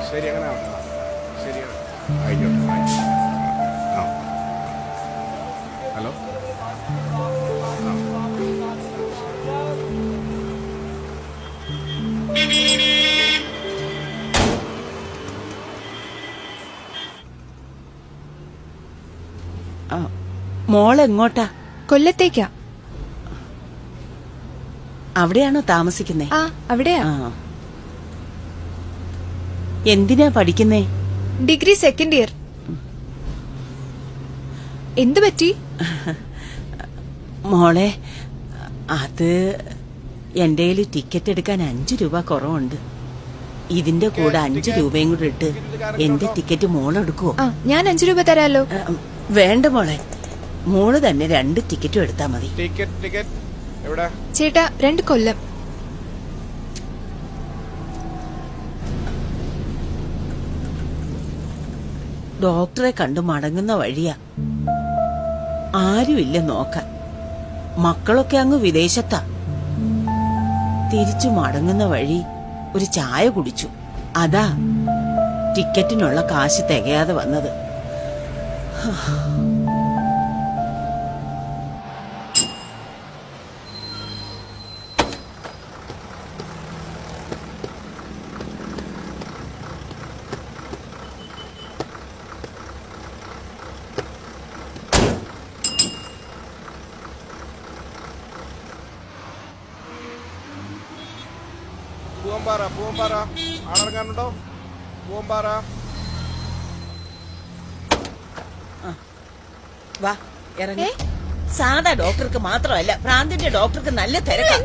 ശരി, അങ്ങനെ ആവട്ടെ. ശരിയാണ്, ആയിക്കോട്ടെ. ആ, ഹലോ. മോളെങ്ങോട്ടാ? കൊല്ലത്തേക്കാ. അവിടെയാണോ താമസിക്കുന്നേ? ആ, അവിടെയാ. എന്തിനാ പഠിക്കുന്നേ? Degree second year. എന്തു പറ്റി? മോളെ, അത് എന്റെ കയ്യിൽ ടിക്കറ്റ് എടുക്കാൻ 5 രൂപ കുറവുണ്ട്. ഇതിന്റെ കൂടെ 5 രൂപയും കൂടെ ഇട്ട് എന്റെ ടിക്കറ്റ് മോളെടുക്കുവോ? ഞാൻ 5 രൂപ തരാലോ. വേണ്ട മോളെ, മോള് തന്നെ 2 ടിക്കറ്റും എടുത്താ മതി. ടിക്കറ്റ് എവിടെ? ചേട്ടാ, 2 കൊല്ലം. ഡോക്ടറെ കണ്ടു മടങ്ങുന്ന വഴിയാ. ആരുമില്ല നോക്കാൻ. മക്കളൊക്കെ അങ്ങ് വിദേശത്താ. തിരിച്ചു മടങ്ങുന്ന വഴി ഒരു ചായ കുടിച്ചു. അതാ ടിക്കറ്റിനുള്ള കാശ് തികയാതെ വന്നത്. പൂവമ്പാറ ആളിറങ്ങാനുണ്ടോ? പൂവമ്പാറ. വാ, ഇറങ്ങി. സാധാ ഡോക്ടർക്ക് മാത്രമല്ല, ഭ്രാന്തിന്റെ ഡോക്ടർക്ക് നല്ല തിരക്കാ.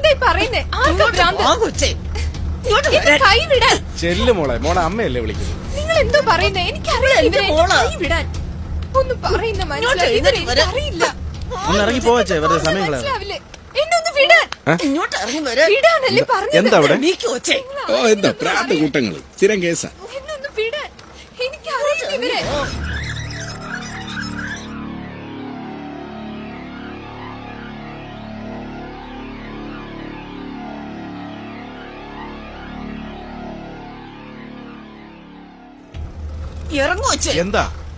ചെല്ലു മോളെ, മോളെ അമ്മയല്ലേ വിളിക്കുന്നത്? നിങ്ങൾ എന്തോ പറയുന്നേ? എനിക്കറിയില്ല. ഒന്ന് പറയുന്ന മനസ്സിലാവില്ല. ഒന്ന് ഇറങ്ങി പോവച്ചേ, വെറുതെ സമയം കളയാ. എന്നൊന്ന് വിടാൻ. ഇങ്ങോട്ട് ഇറങ്ങി വരാൻ. വിടാനല്ലേ പറഞ്ഞത്? എന്താ അവിടെ? എന്താ പ്രാന്ത കൂട്ടങ്ങള്? സ്ഥിരം കേസാ. എന്നൊന്ന് വിടാൻ. എനിക്കറിയില്ല ഇവരെ. ഇറങ്ങുവച്ചേ.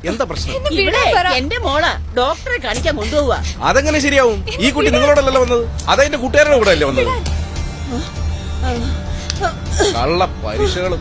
എന്താ പ്രശ്നം? ഇവിടെ എന്റെ മോളാ ഡോക്ടറെ കാണിക്കാൻ കൊണ്ടുപോവാ. അതെങ്ങനെ ശരിയാവും? ഈ കുട്ടി നിങ്ങളോടല്ലോ വന്നത്, അതെന്റെ കൂട്ടുകാരുടെ കൂടെ അല്ലേ വന്നത്? കള്ള പരീക്ഷകളും.